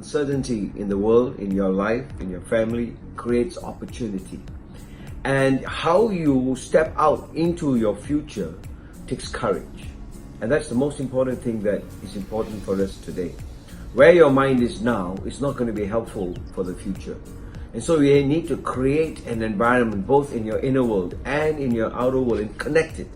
uncertainty in the world, in your life, in your family, creates opportunity. And how you step out into your future takes courage. And that's the most important thing that is important for us today. Where your mind is now is not going to be helpful for the future. And so you need to create an environment both in your inner world and in your outer world and connect it.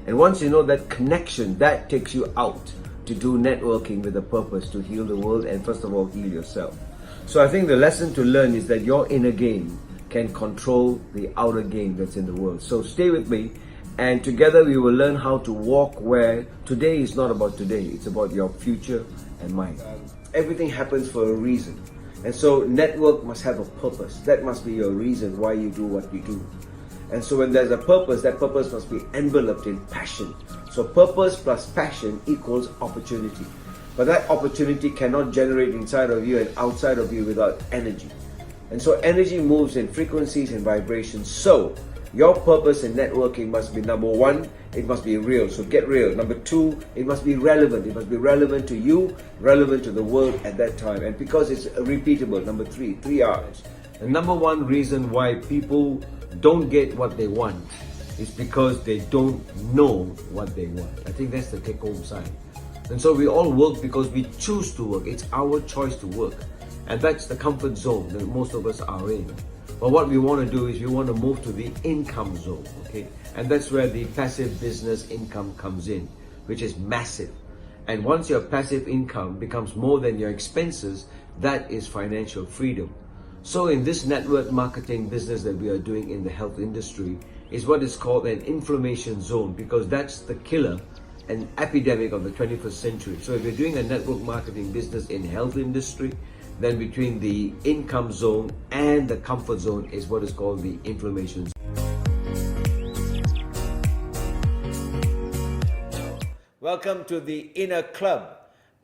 And once you know that connection, that takes you out to do networking with a purpose to heal the world and first of all heal yourself. So I think the lesson to learn is that your inner game can control the outer game that's in the world. So stay with me and together we will learn how to walk where today is not about today, it's about your future and mine. Everything happens for a reason. And so network must have a purpose. That must be your reason why you do what you do. And so when there's a purpose, that purpose must be enveloped in passion. So purpose plus passion equals opportunity. But that opportunity cannot generate inside of you and outside of you without energy. And so energy moves in frequencies and vibrations. So your purpose in networking must be, number one, it must be real. So get real. Number two, it must be relevant. It must be relevant to you, relevant to the world at that time. And because it's repeatable, number three, 3 R's. The number one reason why people don't get what they want is because they don't know what they want. I think that's the take-home sign. And so we all work because we choose to work. It's our choice to work. And that's the comfort zone that most of us are in. But what we want to do is we want to move to the income zone, okay? And that's where the passive business income comes in, which is massive. And once your passive income becomes more than your expenses, that is financial freedom. So in this network marketing business that we are doing in the health industry is what is called an inflammation zone, because that's the killer and epidemic of the 21st century. So if you're doing a network marketing business in health industry, then between the income zone and the comfort zone is what is called the inflammation zone. Welcome to the Inner Club.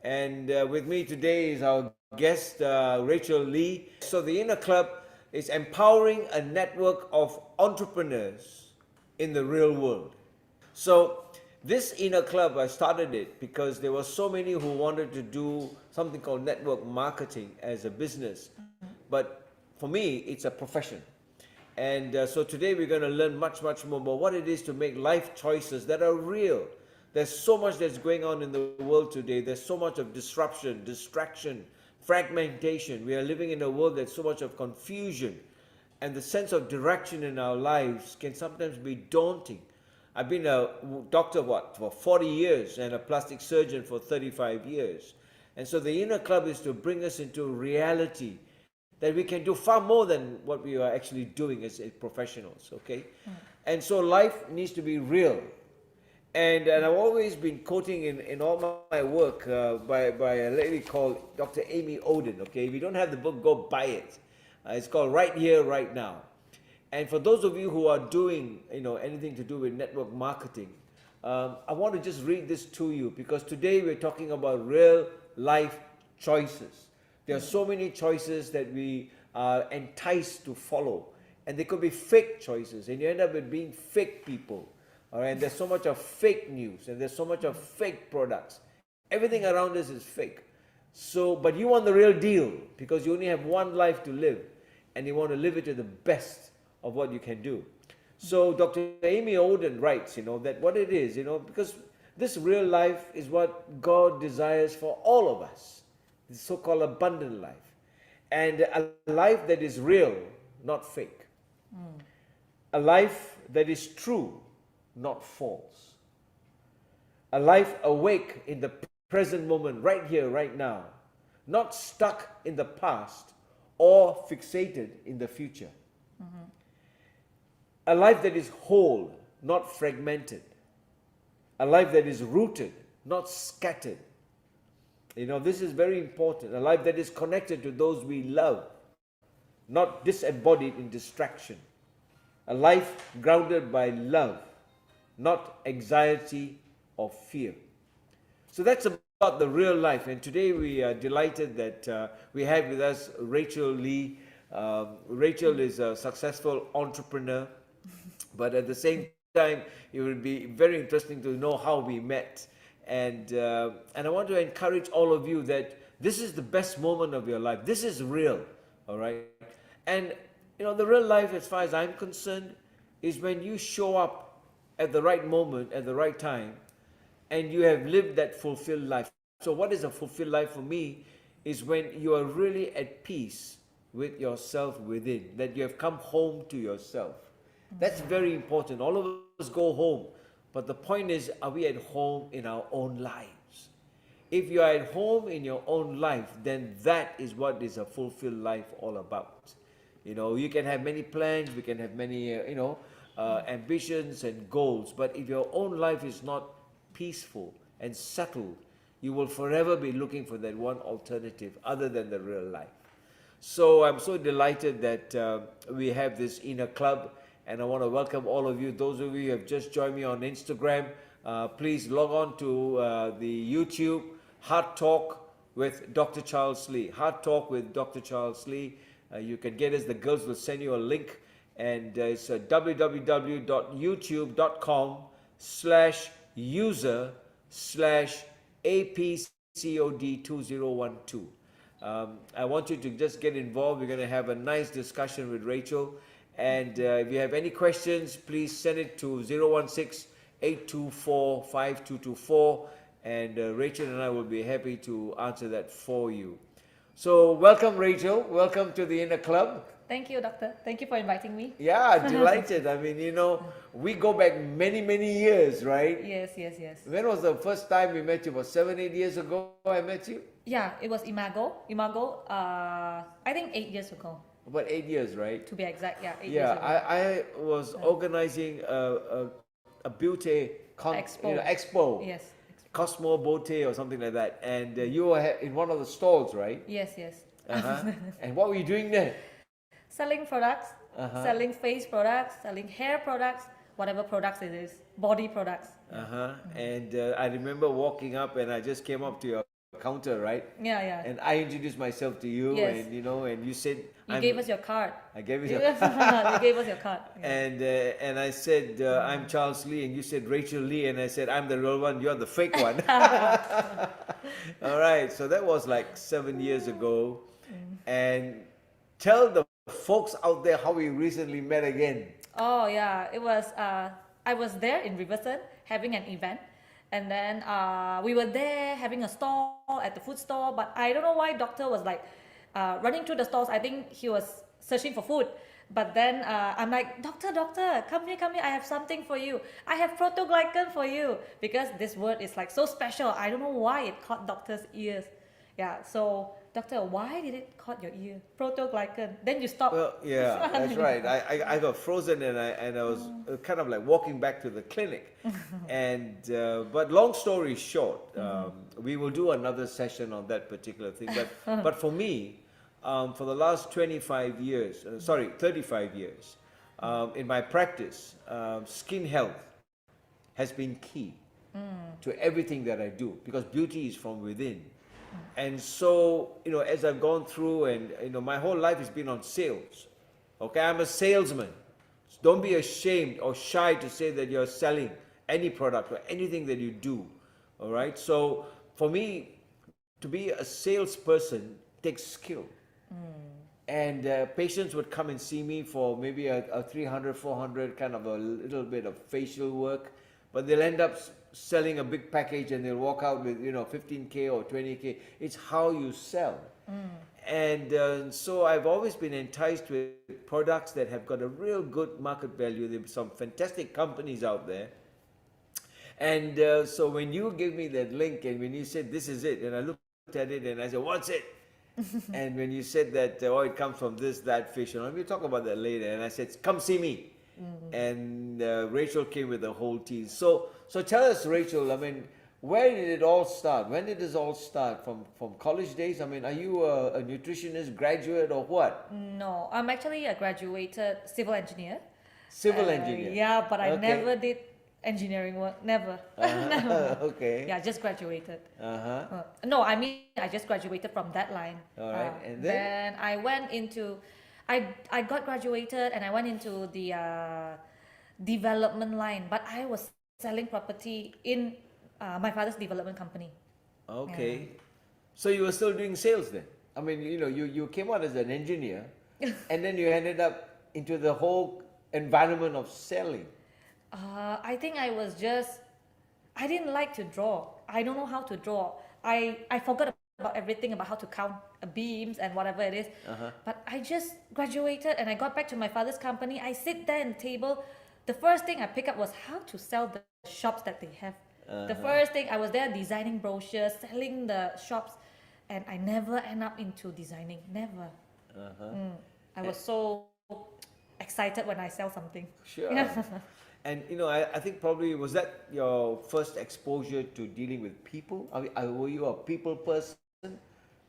And with me today is our guest, Rachel Lee. So the Inner Club is empowering a network of entrepreneurs in the real world. So this Inner Club, I started it because there were so many who wanted to do something called network marketing as a business. But for me, it's a profession. And so today we're going to learn much more about what it is to make life choices that are real. There's so much that's going on in the world today. There's so much of disruption, distraction, fragmentation. We are living in a world that's so much of confusion. And the sense of direction in our lives can sometimes be daunting. I've been a doctor, for 40 years and a plastic surgeon for 35 years. And so the Inner Club is to bring us into reality that we can do far more than what we are actually doing as professionals, okay? And so life needs to be real. And I've always been quoting in all my work by a lady called Dr. Amy Oden, okay? If you don't have the book, go buy it. It's called Right Here, Right Now. And for those of you who are doing, anything to do with network marketing, I want to just read this to you because today we're talking about real life choices. There are so many choices that we are enticed to follow, and they could be fake choices, and you end up with being fake people. All right, and there's so much of fake news, and there's so much of fake products. Everything around us is fake. So, but you want the real deal because you only have one life to live, and you want to live it to the best of what you can do. So Dr. Amy Oden writes, that what it is, because this real life is what God desires for all of us, the so-called abundant life. And a life that is real, not fake. A life that is true, not false. A life awake in the present moment, right here, right now. Not stuck in the past or fixated in the future. A life that is whole, not fragmented. A life that is rooted, not scattered. This is very important. A life that is connected to those we love, not disembodied in distraction. A life grounded by love, not anxiety or fear. So that's about the real life. And today we are delighted that we have with us Rachel Lee. Rachel is a successful entrepreneur, but at the same time, it would be very interesting to know how we met and I want to encourage all of you that this is the best moment of your life. This is real, all right? And the real life, as far as I'm concerned, is when you show up at the right moment, at the right time, and you have lived that fulfilled life. So what is a fulfilled life for me is when you are really at peace with yourself within, that you have come home to yourself. That's very important. All of us go home, but the point is, are we at home in our own lives? If you are at home in your own life, then that is what is a fulfilled life all about. You can have many plans, we can have many, ambitions and goals, but if your own life is not peaceful and settled, you will forever be looking for that one alternative other than the real life. So I'm so delighted that we have this inner club, and I want to welcome all of you. Those of you who have just joined me on Instagram, please log on to the YouTube Heart Talk with Dr. Charles Lee. Heart Talk with Dr. Charles Lee. You can get us. The girls will send you a link, and it's www.youtube.com/user/APCOD2012. I want you to just get involved. We're going to have a nice discussion with Rachel. And if you have any questions, please send it to 016-824-5224. And Rachel and I will be happy to answer that for you. So welcome, Rachel. Welcome to the Inner Club. Thank you, Doctor. Thank you for inviting me. Yeah, delighted. I mean, we go back many, many years, right? Yes. When was the first time we met you? Was 7-8 years ago I met you? Yeah, it was Imago, I think 8 years ago. About 8 years, right? To be exact, yeah, 8 Yeah, years ago. I was organizing a beauty expo. Yes. Cosmo Beauty or something like that. And you were in one of the stalls, right? Yes. Uh-huh. And what were you doing there? Selling products, selling face products, selling hair products, whatever products it is, body products. And I remember walking up, and I just came up to your counter, right? Yeah. And I introduced myself to you, Yes. and you said... You gave us your card. I gave you You gave us your card. Yeah. And I said, I'm Charles Lee, and you said Rachel Lee, and I said, I'm the real one, you're the fake one. All right, so that was like 7 years ago. And tell the folks out there how we recently met again. Oh yeah, it was, I was there in Riverton having an event. And then we were there having a stall at the food store, but I don't know why Doctor was like running through the stalls. I think he was searching for food. But then I'm like, Doctor, come here, I have something for you. I have protoglycan for you. Because this word is like so special. I don't know why it caught Doctor's ears. Yeah, so Doctor, why did it caught your ear? Protoglycan. Then you stopped. Well, yeah, that's right. I got frozen, and I was kind of like walking back to the clinic. And but long story short, we will do another session on that particular thing. But for me, for the last 35 years, in my practice, skin health has been key to everything that I do, because beauty is from within. And so, as I've gone through, and my whole life has been on sales. Okay, I'm a salesman. So don't be ashamed or shy to say that you're selling any product or anything that you do. All right. So for me, to be a salesperson takes skill. And patients would come and see me for maybe a 300, 400 kind of a little bit of facial work, but they'll end up selling a big package, and they'll walk out with 15K or 20K. It's how you sell. And so I've always been enticed with products that have got a real good market value. There's some fantastic companies out there. And so when you gave me that link, and when you said this is it, and I looked at it and I said, what's it? And when you said that, it comes from this, that fish, and we'll talk about that later. And I said, come see me. And Rachel came with the whole team. So tell us, Rachel, I mean, where did it all start? When did this all start? From college days? I mean, are you a nutritionist graduate or what? No, I'm actually a graduated civil engineer. Civil engineer? Yeah, but I never did engineering work. Never. Okay. Yeah, just graduated. No, I mean, I just graduated from that line. All right. And then I went into... I got graduated, and I went into the development line, but I was selling property in my father's development company. Okay. So you were still doing sales then? I mean, you came out as an engineer and then you ended up into the whole environment of selling. I think I didn't like to draw. I don't know how to draw. I forgot about everything about how to count beams and whatever it is. But I just graduated and I got back to my father's company. I sit there in the table. The first thing I pick up was how to sell the shops that they have. The first thing I was there designing brochures, selling the shops, and I never end up into designing. Never. I was so excited when I sell something. Sure. And I think probably was that your first exposure to dealing with people? I mean, were you a people person?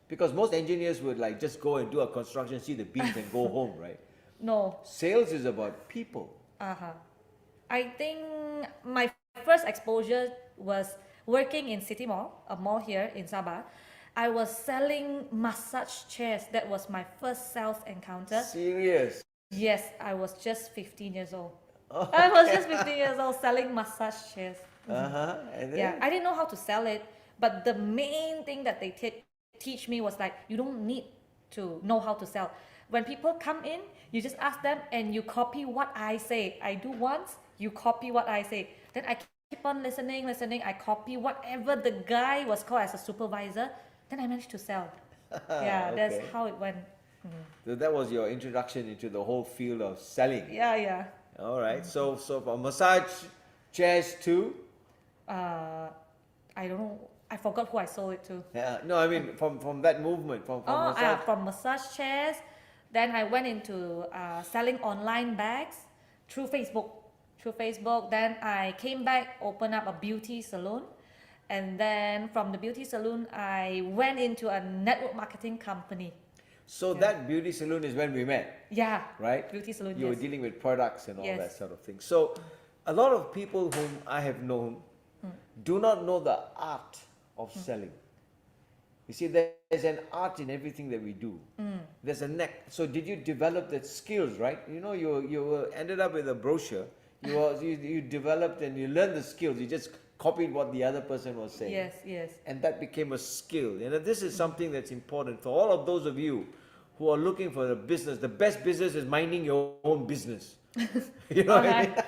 Because most engineers would like just go and do a construction, see the beams and go home, right? No. Sales is about people. I think my first exposure was working in City Mall, a mall here in Sabah. I was selling massage chairs. That was my first sales encounter. Serious? Yes, I was just 15 years old. Oh, I was just 15 years old selling massage chairs. And then? Yeah, I didn't know how to sell it, but the main thing that they teach me was like, you don't need to know how to sell. When people come in, you just ask them and you copy what I say. I do once, you copy what I say. Then I keep on listening. I copy whatever the guy was called as a supervisor. Then I managed to sell. Yeah, that's how it went. So that was your introduction into the whole field of selling. Yeah. All right. So from massage chairs to? I don't know. I forgot who I sold it to. Yeah. No, I mean from that movement from massage. From massage chairs. Then I went into selling online bags through Facebook. Then I came back, opened up a beauty salon. And then from the beauty salon, I went into a network marketing company. So that beauty salon is when we met. Yeah. Right? Beauty salon, You were yes. dealing with products and all Yes. that sort of thing. So a lot of people whom I have known do not know the art of selling. You see, there's an art in everything that we do. There's a knack. So did you develop that skills, right? You ended up with a brochure. You developed and you learned the skills. You just copied what the other person was saying. Yes. And that became a skill. And this is something that's important for all of those of you who are looking for a business. The best business is minding your own business. You know what I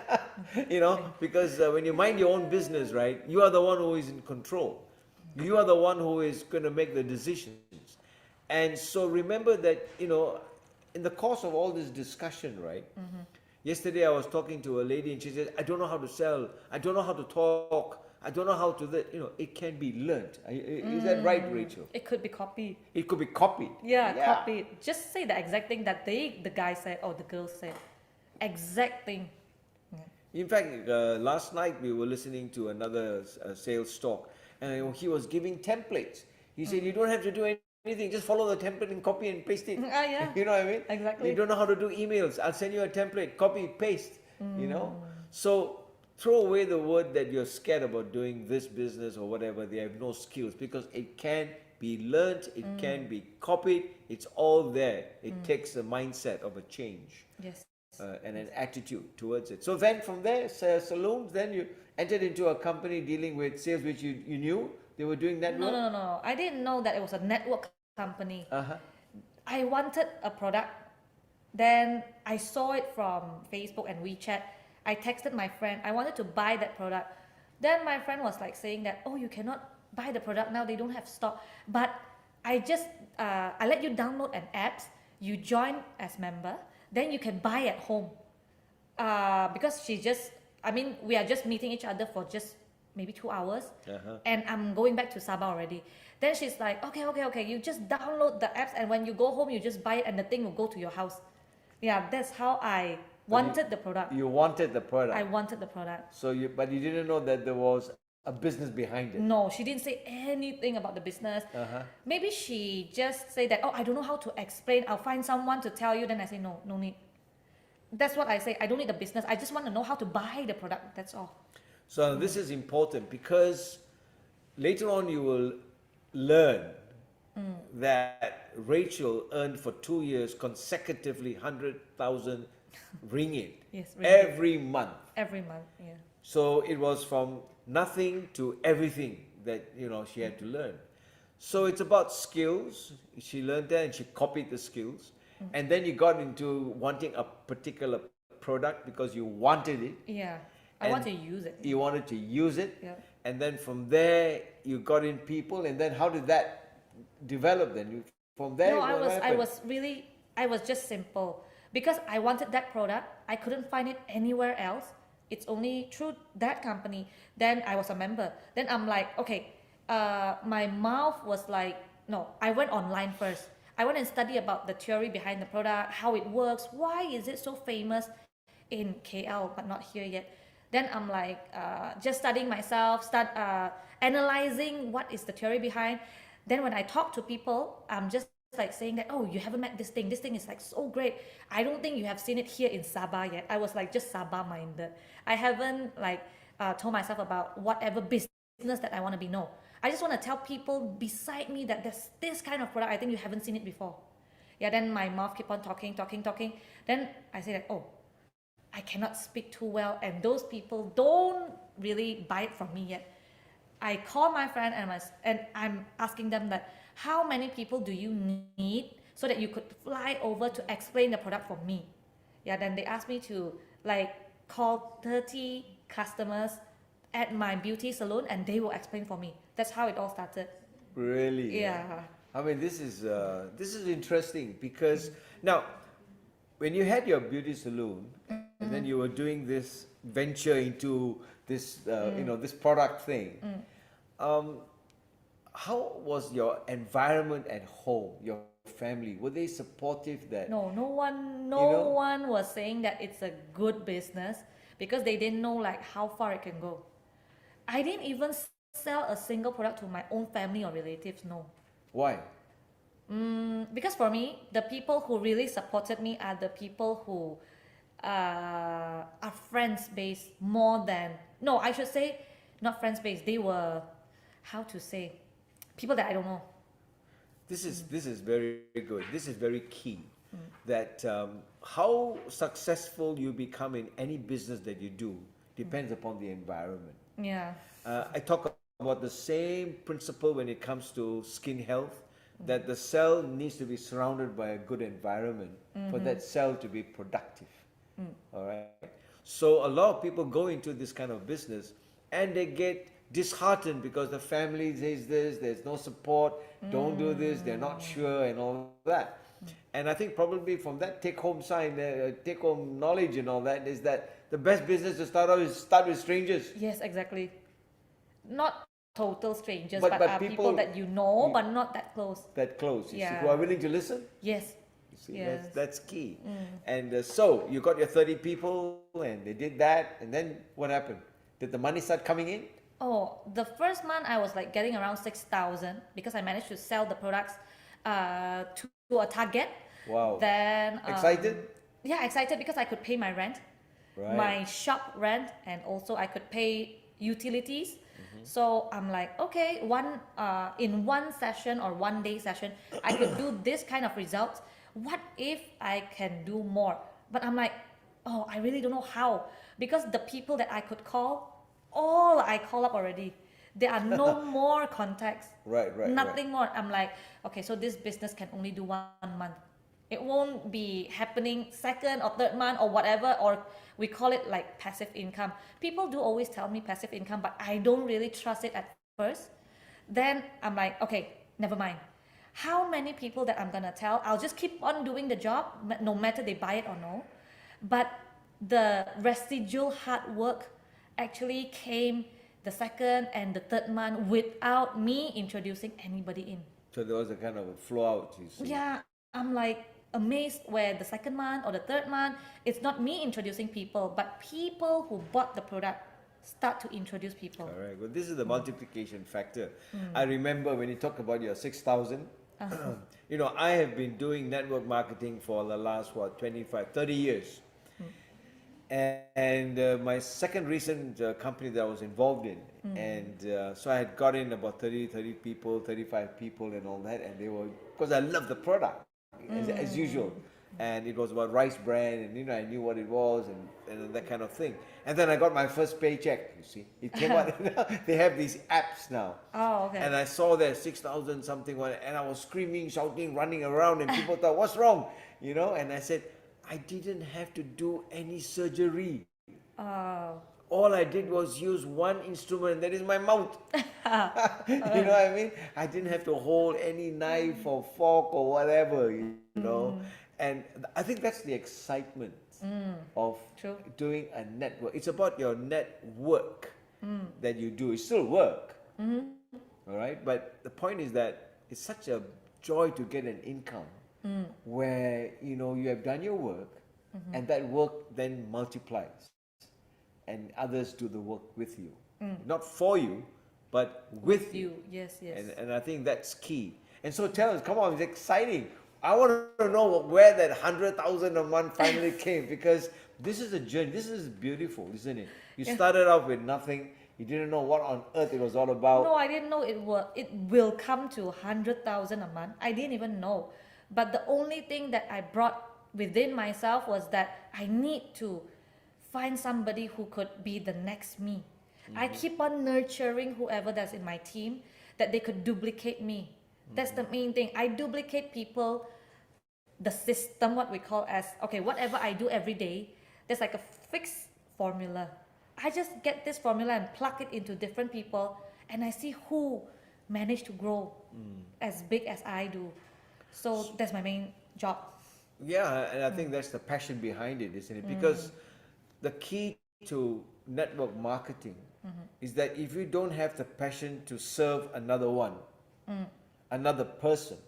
mean? Because when you mind your own business, right, you are the one who is in control. You are the one who is going to make the decisions. And so remember that, in the course of all this discussion, right, yesterday I was talking to a lady and she said, I don't know how to sell. I don't know how to talk. I don't know how to that. It can be learned. Is that right, Rachel? It could be copied. It could be copied. Yeah, copied. Just say the exact thing that the guy said or the girl said. Exact thing. In fact, last night we were listening to another sales talk and he was giving templates. He said, you don't have to do anything, just follow the template and copy and paste it. Yeah. You know what I mean? Exactly. You don't know how to do emails. I'll send you a template, copy, paste. So throw away the word that you're scared about doing this business or whatever. They have no skills because it can be learned, it can be copied. It's all there. It takes a mindset of a change. Yes. And an attitude towards it. So then from there, saloons, then you entered into a company dealing with sales, which you knew they were doing network? No. I didn't know that it was a network company. I wanted a product. Then I saw it from Facebook and WeChat. I texted my friend. I wanted to buy that product. Then my friend was like saying that, oh, you cannot buy the product now. They don't have stock. But I let you download an app. You join as member. Then you can buy at home. Because we are just meeting each other for just maybe 2 hours. And I'm going back to Sabah already. Then she's like, okay. You just download the apps and when you go home, you just buy it and the thing will go to your house. Yeah, that's how I wanted the product. You wanted the product. I wanted the product. But you didn't know that there was a business behind it. No, she didn't say anything about the business. Maybe she just said that, oh, I don't know how to explain. I'll find someone to tell you. Then I say, no need. That's what I say. I don't need a business. I just want to know how to buy the product. That's all. So this is important because later on you will learn that Rachel earned for 2 years consecutively 100,000 ringgit. Yes, every month. Every month, yeah. So it was from nothing to everything that she had to learn. So it's about skills. She learned that and she copied the skills, and then you got into wanting a particular product because you wanted it. Yeah. I want to And use it. you wanted to use it, Yeah. and then from there you got in people, and then how did that develop? Then from there, No, what happened? I was just simple because I wanted that product. I couldn't find it anywhere else. It's only through that company. Then I was a member. Then I'm like, okay, my mouth was like, no, I went online first. I went and study about the theory behind the product, how it works, why is it so famous in KL but not here yet. Then I'm like just studying myself, start analyzing what is the theory behind. Then when I talk to people, I'm just like saying that, oh, you haven't met this thing. This thing is like so great. I don't think you have seen it here in Sabah yet. I was like just Sabah minded. I haven't like told myself about whatever business that I want to be. No, I just want to tell people beside me that there's this kind of product. I think you haven't seen it before. Yeah, then my mouth keep on talking. Then I say that, oh, I cannot speak too well, and those people don't really buy it from me yet. I call my friend and I'm asking them that how many people do you need so that you could fly over to explain the product for me. Yeah, then they asked me to like call 30 customers at my beauty salon and they will explain for me. That's how it all started. Really? Yeah. I mean, this is interesting because now, when you had your beauty salon and then you were doing this venture into this, this product thing, how was your environment at home, your family? Were they supportive that? No, know? one was saying that it's a good business because they didn't know like how far it can go. I didn't even sell a single product to my own family or relatives, no. Why? Because for me, the people who really supported me are the people who are friends based more than, no, I should say not friends based. They were, how to say, people that I don't know. This is very good. This is very key. That how successful you become in any business that you do depends upon the environment. Yeah. I talk about the same principle when it comes to skin health, that the cell needs to be surrounded by a good environment for that cell to be productive. All right. So a lot of people go into this kind of business and they get disheartened because the family says this, there's no support, don't do this, they're not sure, and all that. And I think probably from that take-home take-home knowledge and all that is that the best business to start out is start with strangers. Yes, exactly. Not total strangers, But but people that you know, but not that close. That close, you see, Yeah. who are willing to listen. Yes. You see, Yes. that's key. And so you got your 30 people, and they did that, and then what happened? Did the money start coming in? Oh, the first month I was like getting around 6,000 because I managed to sell the products to a target. Wow. Then Excited? Yeah, excited because I could pay my rent, Right. my shop rent, and also I could pay utilities. So I'm like, okay, in one session or one day session, I could do this kind of results. What if I can do more? But I'm like, oh, I really don't know how because the people that I could call, all I call up already. There are no more contacts. Right. Nothing more. I'm like, okay, so this business can only do 1 month. It won't be happening second or third month or whatever, or we call it like passive income. People do always tell me passive income, but I don't really trust it at first. Then I'm like, okay, never mind. How many people that I'm gonna tell? I'll just keep on doing the job, no matter they buy it or no. But the residual hard work actually came the second and the third month without me introducing anybody in. So there was a kind of a flow out, you see. Yeah, I'm like amazed where the second month or the third month, it's not me introducing people, but people who bought the product start to introduce people. All right. Well, this is the multiplication factor. I remember when you talk about your 6,000, I have been doing network marketing for the last, 30 years. And my second recent company that I was involved in, and so I had got in about 30 people, 35 people and all that, and they were, because I love the product, as usual. and it was about rice bran, and I knew what it was, and that kind of thing. And then I got my first paycheck. You see, it came out. They have these apps now. Oh, okay. And I saw that 6,000 something, and I was screaming, shouting, running around, and people thought, "What's wrong?" And I said, "I didn't have to do any surgery. Oh. All I did was use one instrument, that is my mouth." You know what I mean? I didn't have to hold any knife or fork or whatever, And I think that's the excitement of True. doing a network. It's about your network that you do. It's still work, all right? But the point is that it's such a joy to get an income where, you have done your work and that work then multiplies and others do the work with you. Not for you, but with you. Yes. And I think that's key. And so tell us, come on, it's exciting. I want to know where that 100,000 a month finally came, because this is a journey. This is beautiful, isn't it? You started off with nothing. You didn't know what on earth it was all about. No, I didn't know it will come to 100,000 a month. I didn't even know. But the only thing that I brought within myself was that I need to find somebody who could be the next me. I keep on nurturing whoever that's in my team, that they could duplicate me. That's the main thing. I duplicate people, the system, what we call as, okay, whatever I do every day, there's like a fixed formula. I just get this formula and plug it into different people, and I see who managed to grow as big as I do. So that's my main job. Yeah, and I think that's the passion behind it, isn't it? Because the key to network marketing is that if you don't have the passion to serve another one, another person,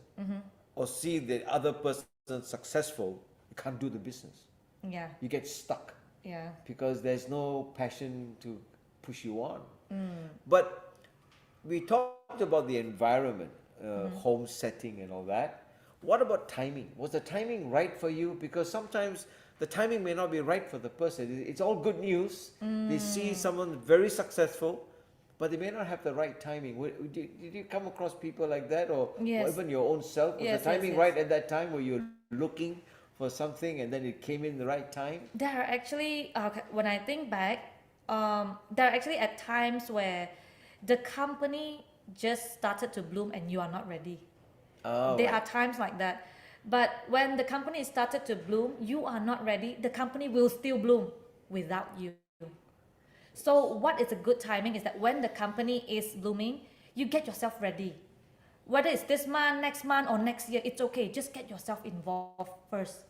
or see the other person successful, you can't do the business. Yeah. You get stuck Yeah. because there's no passion to push you on. But we talked about the environment, home setting and all that. What about timing? Was the timing right for you? Because sometimes the timing may not be right for the person. It's all good news. They see someone very successful, but they may not have the right timing. Did you come across people like that, or even your own self? Was the timing right at that time? Were you looking for something and then it came in the right time? There are actually, when I think back, there are actually at times where the company just started to bloom and you are not ready. There are times like that. But when the company started to bloom, you are not ready, the company will still bloom without you. So what is a good timing is that when the company is blooming, you get yourself ready. Whether it's this month, next month, or next year, it's okay. Just get yourself involved first.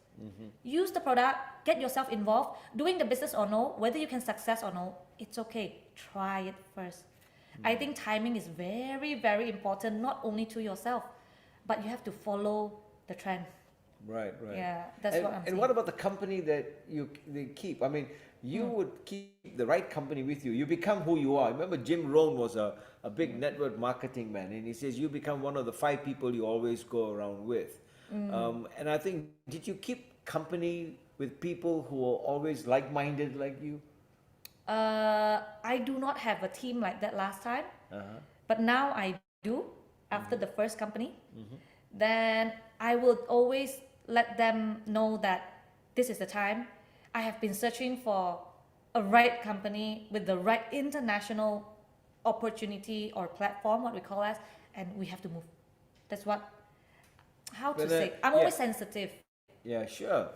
Use the product, get yourself involved. Doing the business or no, whether you can success or no, it's okay. Try it first. I think timing is very, very important, not only to yourself, but you have to follow the trend. Right. Yeah, that's what I'm saying. And what about the company that they keep? I mean, you would keep the right company with you. You become who you are. Remember, Jim Rohn was a big network marketing man, and he says you become one of the 5 people you always go around with. And I think, did you keep company with people who are always like-minded like you? I do not have a team like that last time, but now I do after the first company. Then I will always let them know that this is the time. I have been searching for a right company with the right international opportunity or platform, what we call as, and we have to move. That's how to say. I'm always sensitive. Yeah, sure.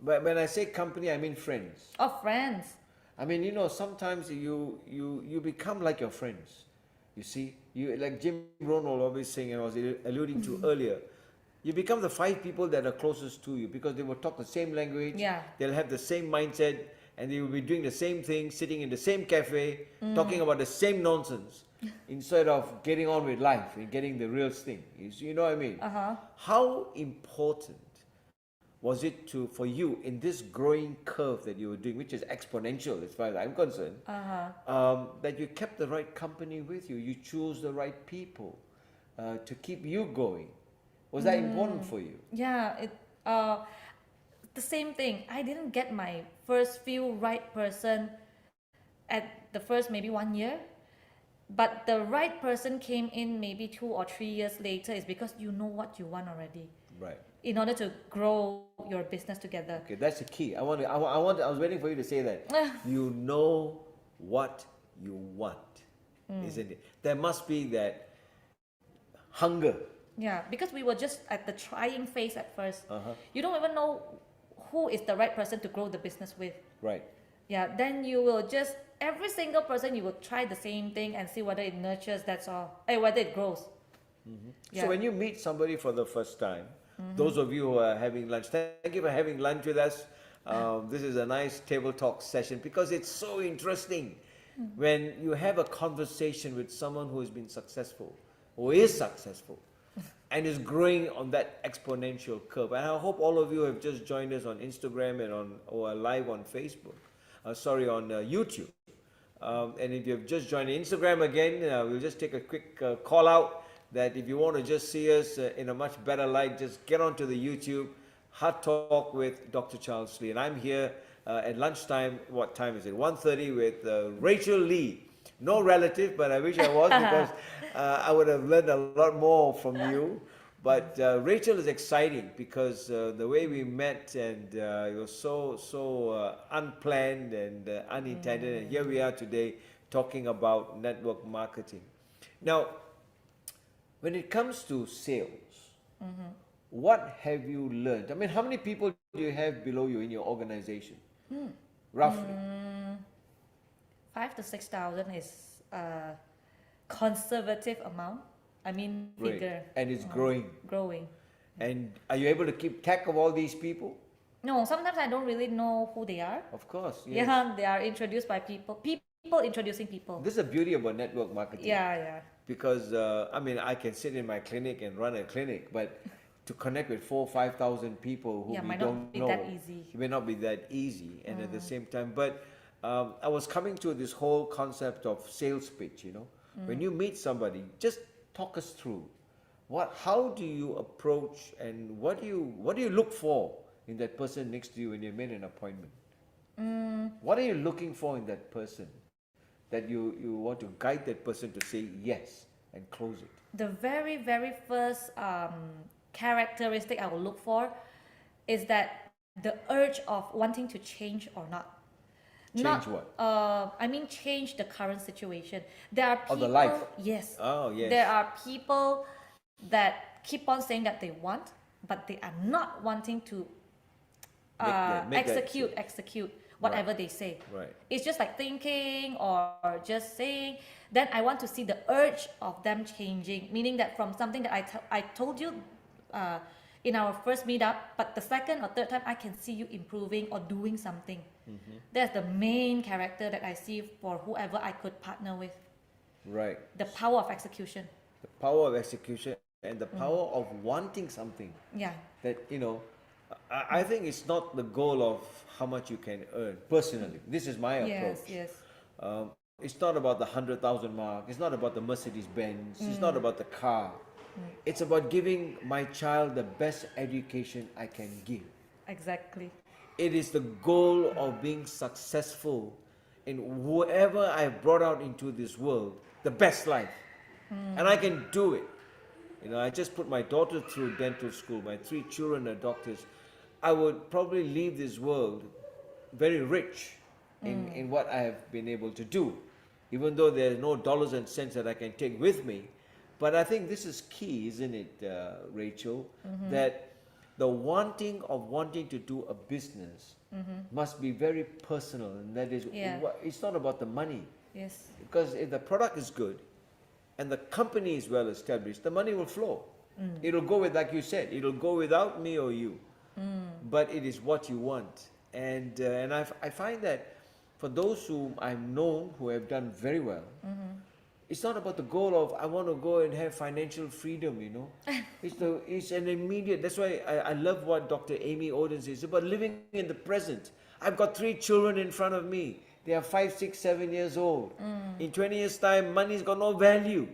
But when I say company, I mean friends. Oh, friends. I mean, sometimes you become like your friends. You see, you like Jim Rohn will always saying, and I was alluding to earlier. You become the 5 people that are closest to you because they will talk the same language. Yeah. They'll have the same mindset, and they will be doing the same thing, sitting in the same cafe, talking about the same nonsense, instead of getting on with life and getting the real thing. You know what I mean? How important was it for you in this growing curve that you were doing, which is exponential as far as I'm concerned, that you kept the right company with you, you chose the right people to keep you going? Was that important for you? Yeah, the same thing. I didn't get my first few right person at the first maybe 1 year. But the right person came in maybe 2 or 3 years later is because you know what you want already Right. in order to grow your business together. Okay, that's the key. I was waiting for you to say that. You know what you want, isn't it? There must be that hunger. Yeah, because we were just at the trying phase at first. Uh-huh. You don't even know who is the right person to grow the business with. Right. Yeah, then you will just, every single person, you will try the same thing and see whether it nurtures, that's all. Whether it grows. Yeah. So when you meet somebody for the first time, those of you who are having lunch, thank you for having lunch with us. This is a nice table talk session because it's so interesting when you have a conversation with someone who has been successful, who is successful, and is growing on that exponential curve. And I hope all of you have just joined us on Instagram and or live on Facebook. On YouTube. And if you've just joined Instagram again, we'll just take a quick call out that if you want to just see us in a much better light, just get onto the YouTube, Hard Talk with Dr. Charles Lee. And I'm here at lunchtime. What time is it? 1:30 with Rachel Lee. No relative, but I wish I was because I would have learned a lot more from you. But Rachel is exciting because the way we met and it was so unplanned and unintended. And here we are today talking about network marketing. Now, when it comes to sales, what have you learned? I mean, how many people do you have below you in your organization? Roughly. 5,000 to 6,000 is a conservative amount. I mean, figure. Right. And it's growing. Growing. And are you able to keep track of all these people? No, sometimes I don't really know who they are. Of course. Yes. Yeah, they are introduced by people. People introducing people. This is the beauty about network marketing. Yeah. Because I mean, I can sit in my clinic and run a clinic, but to connect with 4,000 or 5,000 people who we might don't not be know, that easy. it may not be that easy. And at the same time, but I was coming to this whole concept of sales pitch. You know, when you meet somebody, just talk us through how do you approach and what do you look for in that person next to you when you made an appointment? What are you looking for in that person that you want to guide that person to say yes and close it? The very, very first characteristic I will look for is that the urge of wanting to change or not. Change what? I mean, change the current situation. There are people. The life. Yes. Oh, yes. There are people that keep on saying that they want, but they are not wanting to execute whatever they say. Right. It's just like thinking or just saying. Then I want to see the urge of them changing, meaning that from something that I told you in our first meetup, but the second or third time I can see you improving or doing something. That's the main character that I see for whoever I could partner with. Right. The power of execution. The power of execution and the power of wanting something. Yeah. That, I think it's not the goal of how much you can earn. Personally, this is my approach. Yes. It's not about the 100,000 mark. It's not about the Mercedes Benz. It's not about the car. It's about giving my child the best education I can give. Exactly. It is the goal of being successful in whoever I brought out into this world, the best life. And I can do it. I just put my daughter through dental school. My 3 children are doctors. I would probably leave this world very rich in what I have been able to do, even though there are no dollars and cents that I can take with me. But I think this is key, isn't it, Rachel? That the wanting to do a business must be very personal, and that is, it's not about the money. Yes. Because if the product is good and the company is well established, the money will flow. It'll go with, like you said, it'll go without me or you. But it is what you want. And I find that for those whom I've known who have done very well, it's not about the goal of I want to go and have financial freedom, It's an immediate. That's why I love what Dr. Amy Oden says about living in the present. I've got 3 children in front of me. They are 5, 6, 7 years old. In 20 years' time, money's got no value.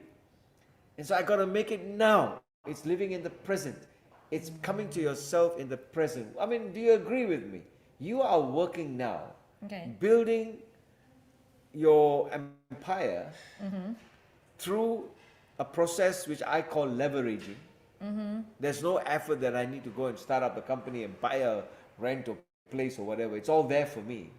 And so I got to make it now. It's living in the present. It's coming to yourself in the present. I mean, do you agree with me? You are working now, building your empire through a process which I call leveraging. There's no effort that I need to go and start up a company and buy a rent or place or whatever. It's all there for me.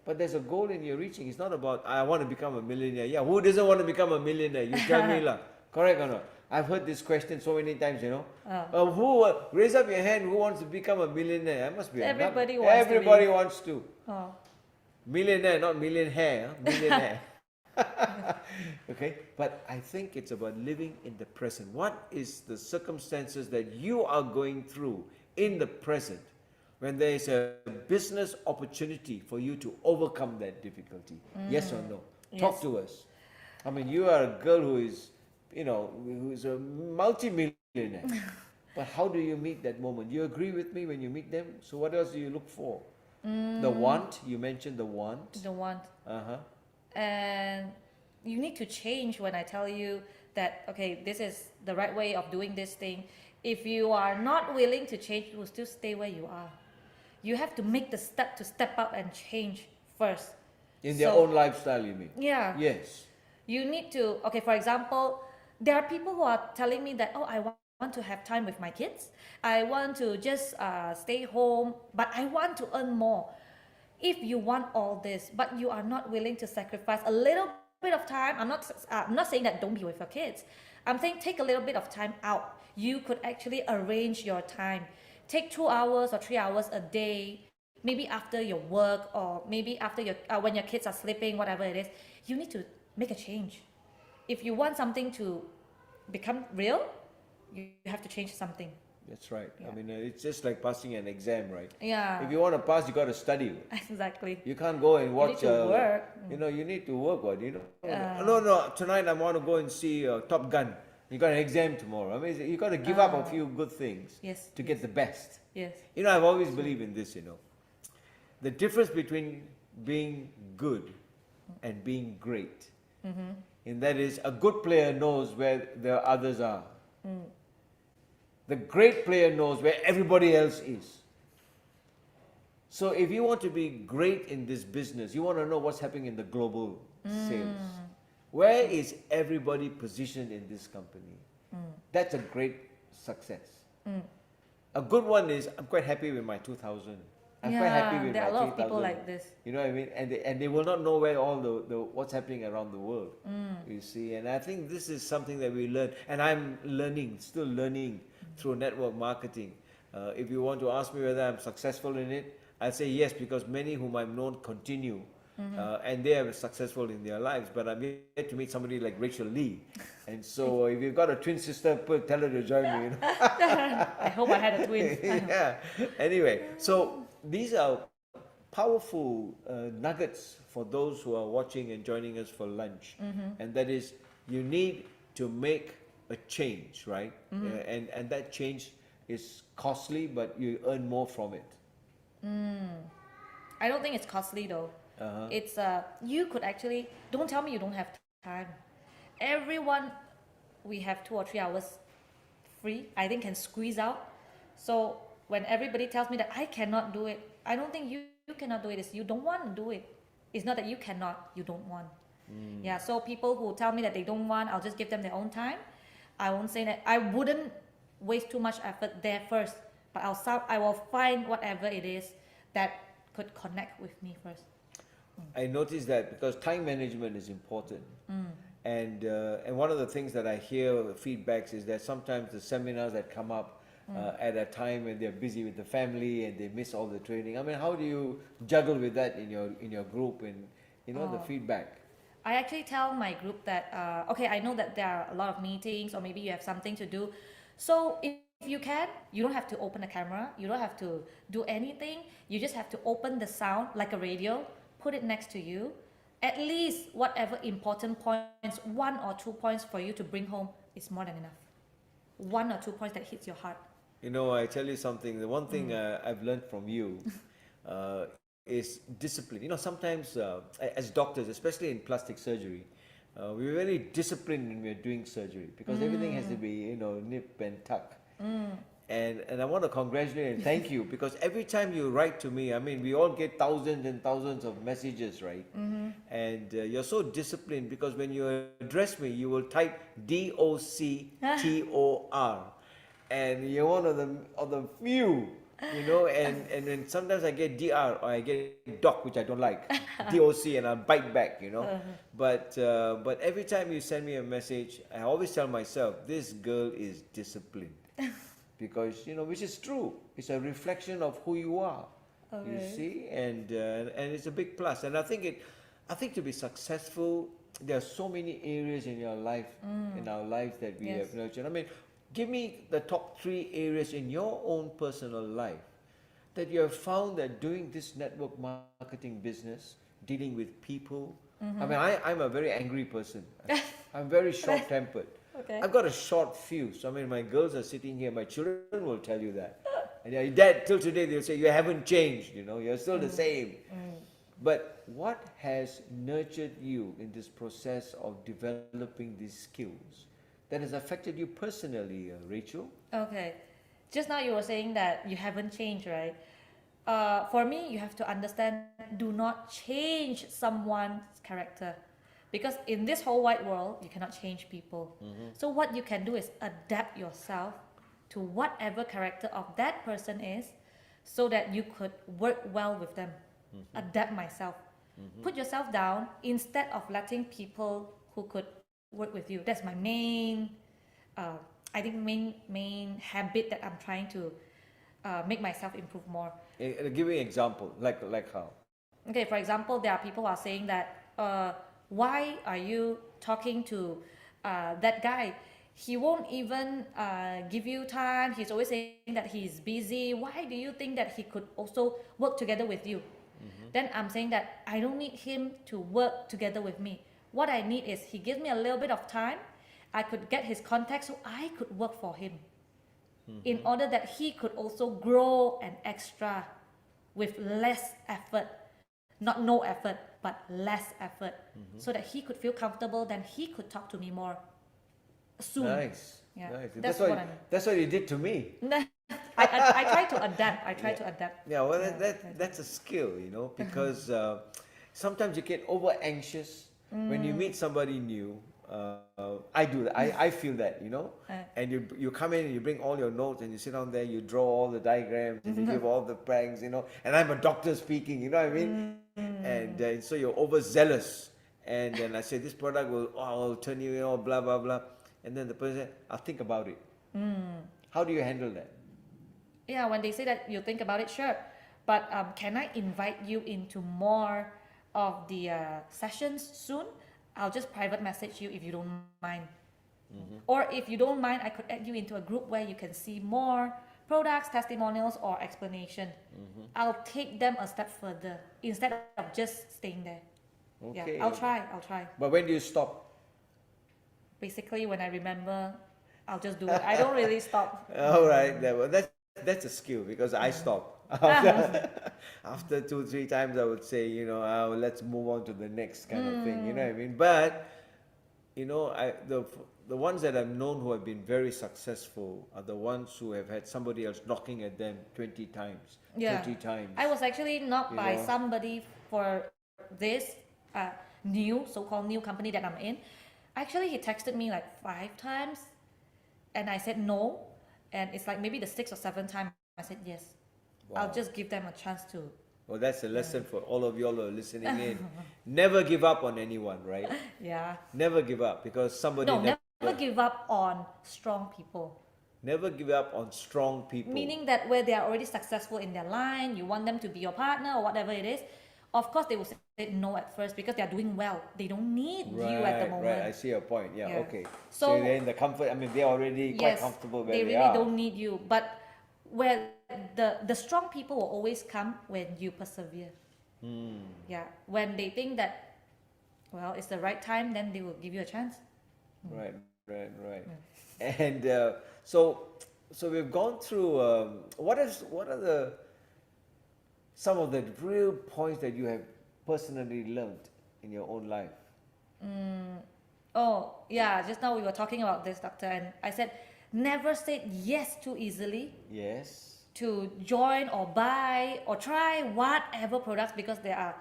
But there's a goal in you're reaching. It's not about, I want to become a millionaire. Yeah, who doesn't want to become a millionaire? You tell me lah. Correct or not? I've heard this question so many times, raise up your hand, who wants to become a millionaire? I must be Everybody a wants to be. Everybody wants to. Oh. Millionaire, not millionaire. Millionaire. Okay, but I think it's about living in the present. What is the circumstances that you are going through in the present when there is a business opportunity for you to overcome that difficulty? Yes or no? Talk Yes. to us. I mean, you are a girl who is, who's a multi-millionaire. But how do you meet that moment? You agree with me when you meet them? So what else do you look for? The want, you mentioned the want. The want. Uh-huh. And you need to change when I tell you that, okay, this is the right way of doing this thing. If you are not willing to change, you will still stay where you are. You have to make the step to step up and change first. In their own lifestyle, you mean? Yeah. Yes. You need to, okay, for example, there are people who are telling me that, oh, I want to have time with my kids. I want to just stay home, but I want to earn more. If you want all this, but you are not willing to sacrifice a little bit of time, I'm not saying that don't be with your kids. I'm saying take a little bit of time out. You could actually arrange your time. Take 2 hours or 3 hours a day, maybe after your work or maybe after when your kids are sleeping, whatever it is. You need to make a change. If you want something to become real, you have to change something. That's right. Yeah. I mean, it's just like passing an exam, right? Yeah. If you want to pass, you got to study. Exactly. You can't go and watch. You need to work. You need to work. What No. Tonight I want to go and see Top Gun. You got an exam tomorrow. I mean, you got to give up a few good things. Yes. To get the best. Yes. I've always believed in this. The difference between being good and being great. And that is, a good player knows where the others are. The great player knows where everybody else is. So if you want to be great in this business, you want to know what's happening in the global sales. Where is everybody positioned in this company? That's a great success. A good one is, I'm quite happy with my 2,000. I'm quite happy with there my are a lot of 3,000. people like this. You know what I mean? And they will not know where all the what's happening around the world. You see, and I think this is something that we learn, and I'm still learning through network marketing. If you want to ask me whether I'm successful in it, I'll say yes, because many whom I've known continue, and they are successful in their lives. But I'm yet to meet somebody like Rachel Lee, and so if you've got a twin sister, tell her to join me. I hope I had a twin. Yeah. Anyway, so these are powerful nuggets for those who are watching and joining us for lunch, and that is, you need to make a change, right? And that change is costly, but you earn more from it. I don't think it's costly though. It's you could actually, don't tell me you don't have time. Everyone, we have 2 or 3 hours free, I think can squeeze out. So when everybody tells me that I cannot do it, I don't think you cannot do it. It's you don't want to do it. It's not that you cannot, you don't want. Yeah, so people who tell me that they don't want, I'll just give them their own time. I won't say that, I wouldn't waste too much effort there first, but I will find whatever it is that could connect with me first. I noticed that because time management is important. And one of the things that I hear feedbacks is that sometimes the seminars that come up at a time when they're busy with the family and they miss all the training. I mean, how do you juggle with that in your group and the feedback? I actually tell my group that okay, I know that there are a lot of meetings, or maybe you have something to do. So if you can, you don't have to open a camera, you don't have to do anything. You just have to open the sound like a radio, put it next to you. At least whatever important points, 1 or 2 points for you to bring home is more than enough. 1 or 2 points that hits your heart. I tell you something. The one thing I've learned from you is discipline. Sometimes as doctors, especially in plastic surgery, we're very disciplined when we're doing surgery because everything has to be, nip and tuck. And I want to congratulate and thank you, because every time you write to me, I mean, we all get thousands and thousands of messages, right? And you're so disciplined, because when you address me, you will type DOCTOR, and you're one of the few, and then sometimes I get DR, or I get doc, which I don't like, DOC, and I'll bite back, But every time you send me a message, I always tell myself, this girl is disciplined. Because which is true, it's a reflection of who you are. You see, and it's a big plus. And I think to be successful, there are so many areas in your life, in our lives, that we have nurtured. I mean, give me the top 3 areas in your own personal life that you have found that doing this network marketing business, dealing with people. I mean, I'm a very angry person. I'm very short-tempered. Okay. I've got a short fuse. I mean, my girls are sitting here, my children will tell you that. And your dad, till today, they'll say, you haven't changed, you're still the same. But what has nurtured you in this process of developing these skills that has affected you personally, Rachel? Okay. Just now you were saying that you haven't changed, right? For me, you have to understand, do not change someone's character. Because in this whole wide world, you cannot change people. So what you can do is adapt yourself to whatever character of that person is, so that you could work well with them. Adapt myself. Put yourself down instead of letting people who could work with you. That's my main, I think main habit that I'm trying to make myself improve more. Give me an example, like how? Okay, for example, there are people who are saying that, why are you talking to that guy? He won't even give you time. He's always saying that he's busy. Why do you think that he could also work together with you? Then I'm saying that I don't need him to work together with me. What I need is he gives me a little bit of time. I could get his contact so I could work for him, in order that he could also grow an extra with less effort. Not no effort, but less effort, so that he could feel comfortable, then he could talk to me more soon. Nice. Yeah. Nice. That's what I mean. That's what you did to me. I try to adapt. I try to adapt. Yeah, well, that's a skill, because sometimes you get over anxious when you meet somebody new. I do that. I feel that, and you come in and you bring all your notes and you sit down there, you draw all the diagrams and you give all the pranks, and I'm a doctor speaking, you know what I mean? And so you're overzealous, and then I say, this product will turn you, blah, blah, blah. And then the person said, I'll think about it. How do you handle that? Yeah, when they say that you think about it, sure. But can I invite you into more of the sessions soon? I'll just private message you if you don't mind. Or if you don't mind, I could add you into a group where you can see more products, testimonials, or explanation. I'll take them a step further instead of just staying there. Okay. Yeah, I'll try. But when do you stop? Basically, when I remember, I'll just do it. I don't really stop. All right. That's a skill, because I stop. After 2-3 times, I would say, let's move on to the next kind of thing. You know what I mean? But, the ones that I've known who have been very successful are the ones who have had somebody else knocking at them 20 times, 30 times. I was actually knocked by somebody for this so-called new company that I'm in. Actually, he texted me like 5 times, and I said no. And it's like maybe the 6th or 7th time I said yes. Wow. I'll just give them a chance to. Well, that's a lesson for all of y'all who are listening in. Never give up on anyone, right? Yeah. Never give up, because somebody. No, never give up on strong people. Never give up on strong people. Meaning that where they are already successful in their line, you want them to be your partner or whatever it is. Of course, they will say no at first because they are doing well. They don't need you at the moment. Right, I see your point. Yeah. Okay. So they're in the comfort. I mean, they're already quite comfortable where they they really are. don't need you. But where the strong people will always come when you persevere. Yeah. When they think that, well, it's the right time, then they will give you a chance. Right. And so we've gone through. What are some of the real points that you have personally learned in your own life? Oh, yeah. Just now we were talking about this, doctor, and I said never said yes too easily Yes. to join or buy or try whatever products, because there are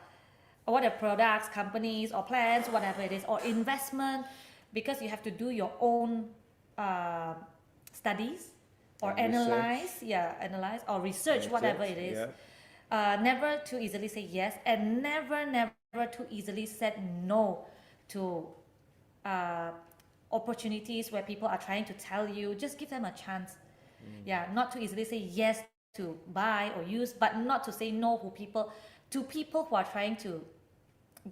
whatever products, companies or plans, whatever it is, or investment, because you have to do your own uh, studies or And research. analyze or research, whatever it is. Yeah. Never too easily say yes, and never too easily said no to uh, opportunities where people are trying to tell you, just give them a chance. Yeah, not too easily say yes to buy or use, but not to say no to people who are trying to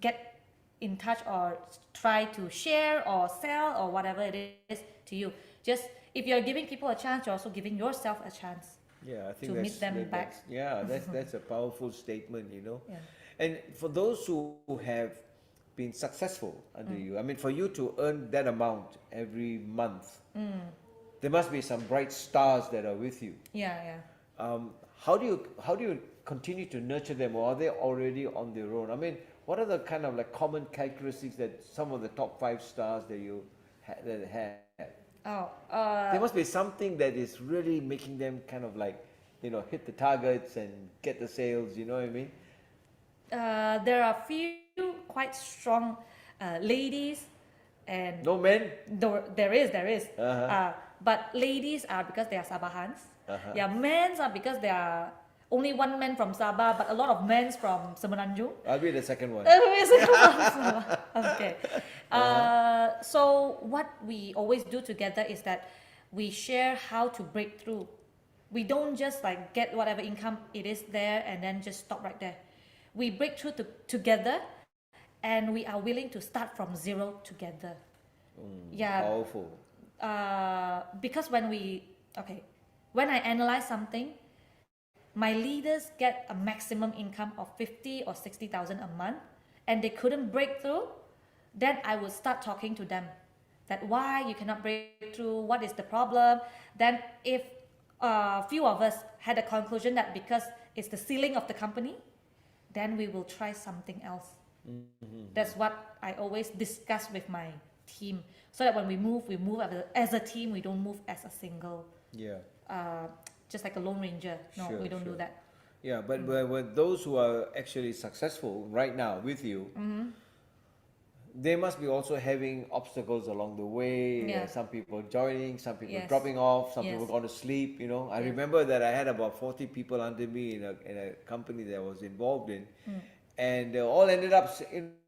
get in touch or try to share or sell or whatever it is to you. Just if you're giving people a chance, you're also giving yourself a chance Yeah, I think to meet them back. that's a powerful statement, you know. Yeah. And for those who have been successful under you, I mean, for you to earn that amount every month, there must be some bright stars that are with you. Yeah. How do you continue to nurture them, or are they already on their own? I mean, what are the kind of like common characteristics that some of the top 5 stars that you that have? Oh, There must be something that is really making them kind of like, hit the targets and get the sales. You know what I mean? there are few quite strong ladies, and No men. there is. Uh-huh. But ladies are because they are Sabahans. Uh-huh. Yeah, men are because they are only one man from Sabah, but a lot of men from Semenanjung. I'll be the second one. Okay. So what we always do together is that we share how to break through. We don't just like get whatever income it is there and then just stop right there. We break through together, and we are willing to start from zero together. Yeah. Powerful. Because when I analyze something, my leaders get a maximum income of 50 or 60,000 a month, and they couldn't break through, then I would start talking to them that why you cannot break through, what is the problem. Then if a few of us had a conclusion that because it's the ceiling of the company, then we will try something else. That's what I always discuss with my team, so that when we move as a team, we don't move as a single, Yeah. just like a lone ranger. No, Sure, we don't sure. do that. Yeah, but with those who are actually successful right now with you, they must be also having obstacles along the way. Yeah. Some people joining, some people Yes. dropping off, some Yes. people going to sleep. I Yeah. remember that I had about 40 people under me in a company that I was involved in, and they all ended up,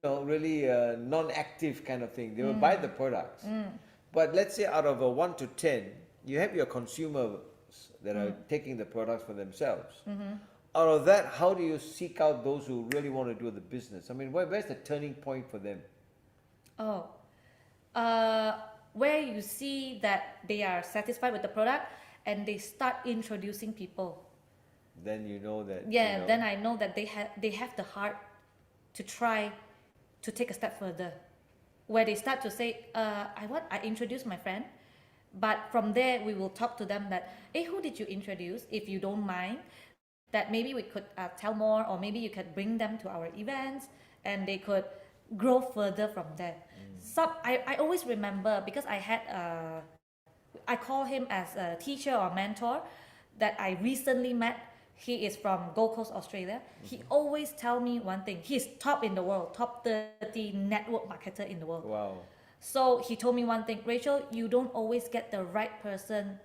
really non-active kind of thing. They will buy the products, but let's say out of a 1 to 10, you have your consumers that are taking the products for themselves. Out of that, how do you seek out those who really want to do the business? I mean, where's the turning point for them? Oh, where you see that they are satisfied with the product and they start introducing people. Then you know that. Yeah, then I know that they have the heart to try to take a step further. Where they start to say, I introduced my friend, but from there we will talk to them that, hey, who did you introduce? If you don't mind, that maybe we could tell more, or maybe you could bring them to our events, and they could grow further from there. I always remember, because I call him as a teacher or mentor that I recently met. He is from Gold Coast, Australia. He always tell me one thing. He's top in the world, top 30 network marketer in the world. Wow. So he told me one thing, Rachel, you don't always get the right person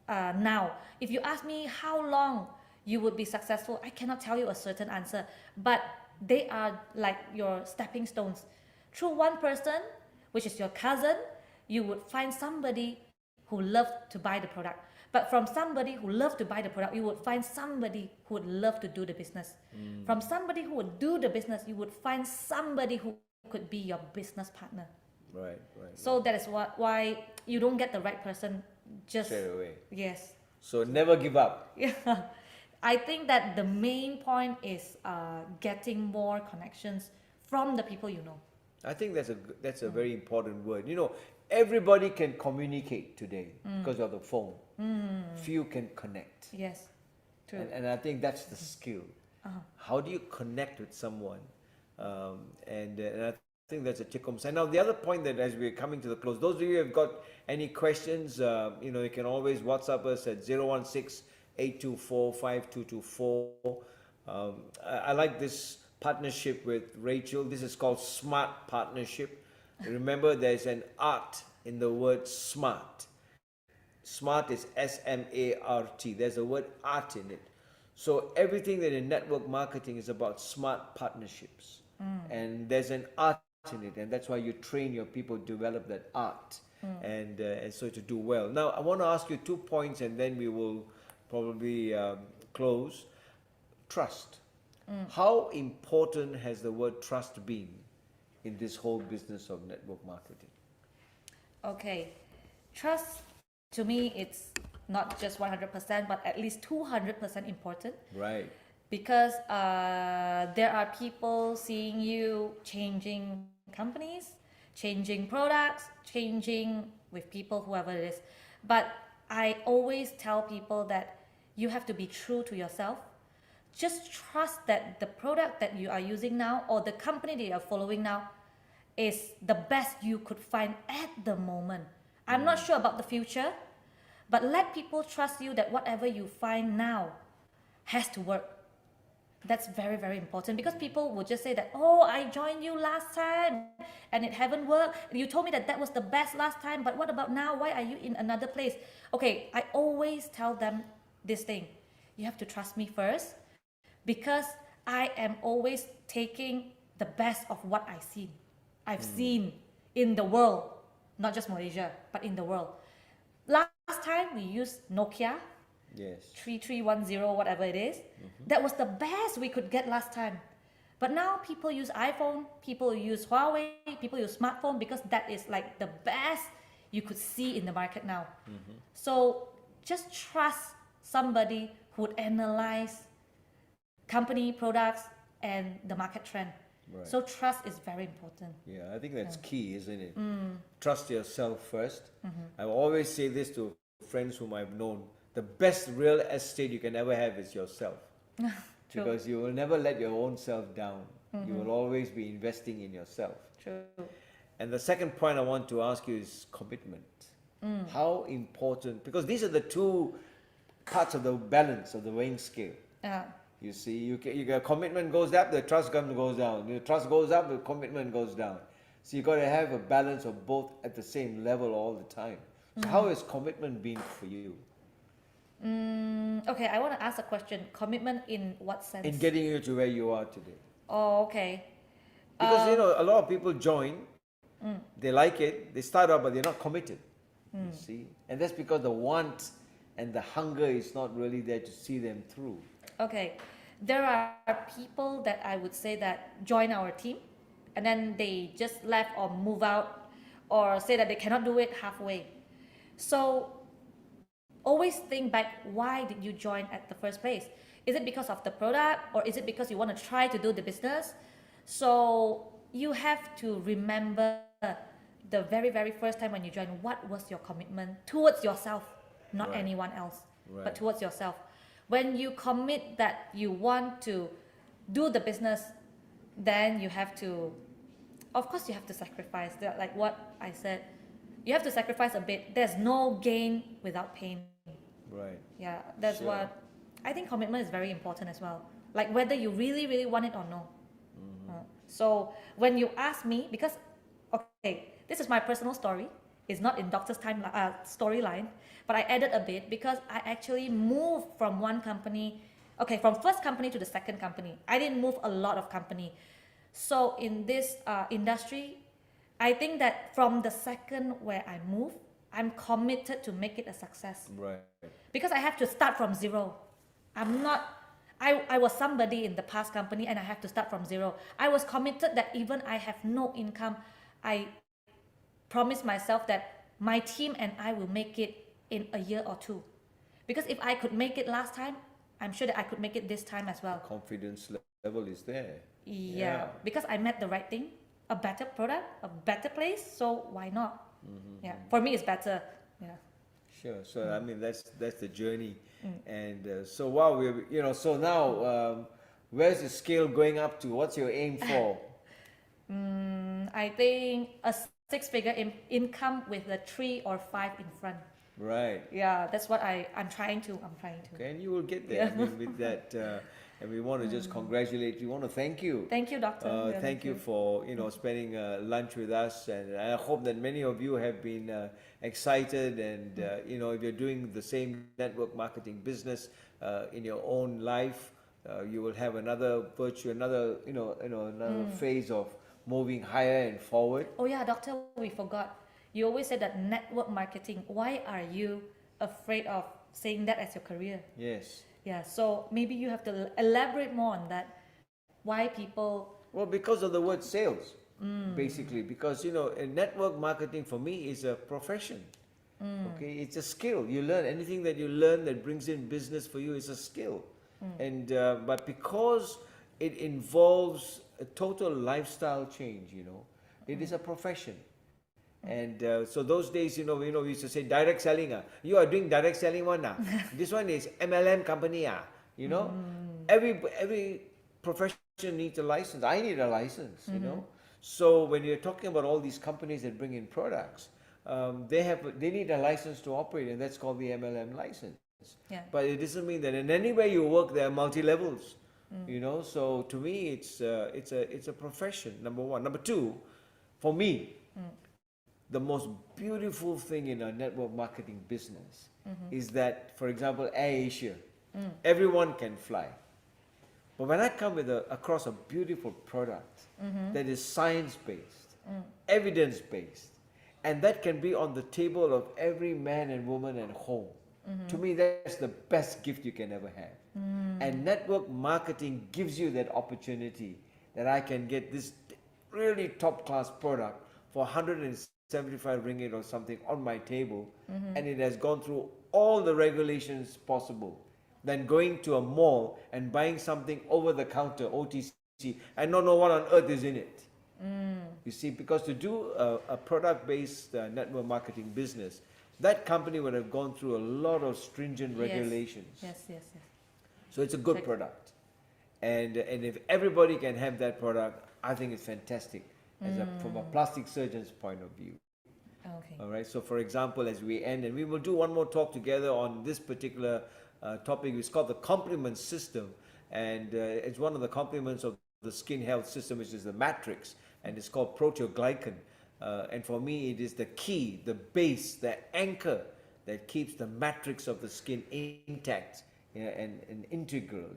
now. If you ask me how long you would be successful, I cannot tell you a certain answer, but they are like your stepping stones. Through one person, which is your cousin, you would find somebody who loved to buy the product. But from somebody who loved to buy the product, you would find somebody who would love to do the business. From somebody who would do the business, you would find somebody who could be your business partner. Right. So that is why you don't get the right person just Straight away. Yes. So never give up. Yeah. I think that the main point is getting more connections from the people you know. I think that's a very important word. Everybody can communicate today because of the phone. Few can connect. Yes, true. And I think that's the skill. How do you connect with someone? And I think that's a take-home sign. Now, the other point that as we're coming to the close, those of you who have got any questions, you can always WhatsApp us at 016-824-5224. I like this partnership with Rachel. This is called Smart Partnership. Remember, there's an art in the word smart. Smart is S-M-A-R-T. There's a word art in it. So everything that in network marketing is about smart partnerships. And there's an art in it, and that's why you train your people to develop that art and so to do well. Now, I want to ask you 2 points, and then we will probably close. Trust. How important has the word trust been in this whole business of network marketing? Okay, trust to me, it's not just 100%, but at least 200% important. Right. Because there are people seeing you changing companies, changing products, changing with people, whoever it is. But I always tell people that you have to be true to yourself. Just trust that the product that you are using now or the company that you are following now is the best you could find at the moment. I'm not sure about the future, but let people trust you that whatever you find now has to work. That's very, very important, because people will just say that, oh, I joined you last time and it haven't worked. You told me that that was the best last time, but what about now? Why are you in another place? Okay, I always tell them this thing. You have to trust me first, because I am always taking the best of what I've seen in the world, not just Malaysia, but in the world. Last time we used Nokia. Yes. 3310, whatever it is. That was the best we could get last time. But now people use iPhone, people use Huawei, people use smartphone, because that is like the best you could see in the market now. So just trust somebody who would analyze company, products, and the market trend. Right. So trust is very important. Yeah, I think that's key, isn't it? Trust yourself first. I always say this to friends whom I've known. The best real estate you can ever have is yourself. Because you will never let your own self down. You will always be investing in yourself. True. And the second point I want to ask you is commitment. How important, because these are the two parts of the balance of the weighing scale. You see, your commitment goes up, the trust goes down. Your trust goes up, the commitment goes down. So you got to have a balance of both at the same level all the time. So how has commitment been for you? Okay, I want to ask a question. Commitment in what sense? In getting you to where you are today. Oh, okay. Because a lot of people join, they like it, they start out, but they're not committed. You see, and that's because the want and the hunger is not really there to see them through. Okay, there are people that I would say that join our team, and then they just left or move out, or say that they cannot do it halfway. So always think back, why did you join at the first place? Is it because of the product, or is it because you want to try to do the business? So you have to remember the very, very first time when you joined, what was your commitment towards yourself, not anyone else, but towards yourself. When you commit that you want to do the business, then you have to, of course you have to sacrifice. Like what I said, you have to sacrifice a bit. There's no gain without pain. Right. Yeah, that's what I think. Commitment is very important as well, like whether you really, really want it or no. So when you ask me, because okay, this is my personal story, it's not in doctor's storyline, but I added a bit because I actually moved from one company, from first company to the second company. I didn't move a lot of company. So in this industry, I think that from the second where I move, I'm committed to make it a success. Right. Because I have to start from zero. I was somebody in the past company and I have to start from zero. I was committed that even I have no income, I promised myself that my team and I will make it in a year or two. Because if I could make it last time, I'm sure that I could make it this time as well. Confidence level is there. Yeah, because I met the right thing, a better product, a better place, so why not? Yeah, for me it's better. Yeah. Sure. So I mean that's the journey, and so wow, so now where's the scale going up to? What's your aim for? I think a six-figure income with a 3 or 5 in front. Right. Yeah, that's what I'm trying to. Okay, and you will get there. I mean, with that, and we want to just congratulate you. We want to thank you. Thank you, doctor. Yeah, Thank you for spending lunch with us, and I hope that many of you have been excited. And if you're doing the same network marketing business in your own life, you will have another virtue, another another phase of moving higher and forward. Oh yeah, doctor, we forgot. You always said that network marketing. Why are you afraid of saying that as your career? Yes. Yeah, so maybe you have to elaborate more on that. Why people? Well, because of the word sales, basically. Because network marketing for me is a profession. Okay, it's a skill. You learn anything that you learn that brings in business for you is a skill, and but because it involves a total lifestyle change, it is a profession. And so those days, we used to say direct selling. You are doing direct selling one. This one is MLM company. Every profession needs a license. I need a license. So when you're talking about all these companies that bring in products, they need a license to operate, and that's called the MLM license. Yeah. But it doesn't mean that in anywhere you work there are multi levels. So to me it's a profession. Number one. Number two, for me. The most beautiful thing in a network marketing business is that, for example, AirAsia, everyone can fly. But when I come across a beautiful product that is science-based, evidence-based, and that can be on the table of every man and woman at home, to me that's the best gift you can ever have. And network marketing gives you that opportunity that I can get this really top-class product for 175 ringgit or something on my table, and it has gone through all the regulations possible, than going to a mall and buying something over the counter, OTC, and not know what on earth is in it. You see, because to do a product-based network marketing business, that company would have gone through a lot of stringent regulations. Yes. So it's a good product. And if everybody can have that product, I think it's fantastic. From a plastic surgeon's point of view. Okay. All right. So, for example, as we end, and we will do one more talk together on this particular topic. It's called the complement system, and it's one of the complements of the skin health system, which is the matrix, and it's called proteoglycan. And for me, it is the key, the base, the anchor that keeps the matrix of the skin intact. And integral,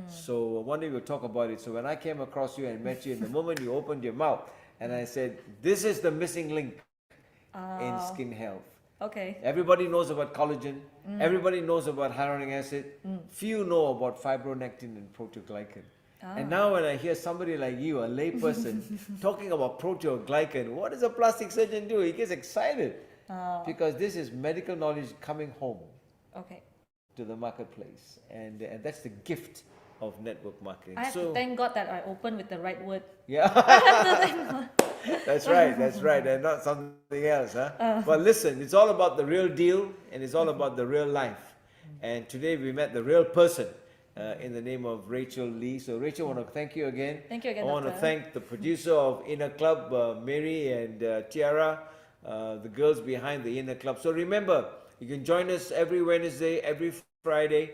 So one day we'll talk about it. So when I came across you and met you, in the moment you opened your mouth, and I said, this is the missing link in skin health. Okay. Everybody knows about collagen. Everybody knows about hyaluronic acid. Few know about fibronectin and proteoglycan. And now when I hear somebody like you, a layperson, talking about proteoglycan, what does a plastic surgeon do? He gets excited because this is medical knowledge coming home. Okay. To the marketplace, and that's the gift of network marketing. I have to thank God that I opened with the right word. Yeah. I have to thank God. That's right, and not something else, huh? But listen, it's all about the real deal, and it's all about the real life. And today we met the real person in the name of Rachel Lee. So Rachel, I want to thank you again. Thank you again, I want to Doctor. thank the producer of Inner Club, Mary and Tiara, the girls behind the Inner Club. So remember, you can join us every Wednesday, every Friday.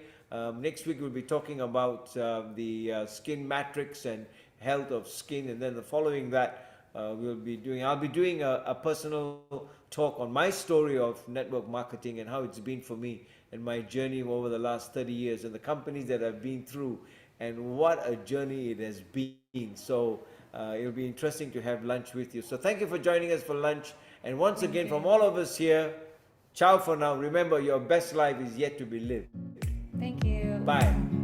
Next week we'll be talking about the skin matrix and health of skin, and then the following that I'll be doing a personal talk on my story of network marketing and how it's been for me and my journey over the last 30 years and the companies that I've been through, and what a journey it has been. So it'll be interesting to have lunch with you. So thank you for joining us for lunch, and once again from all of us here, ciao for now. Remember, your best life is yet to be lived. Thank you. Bye.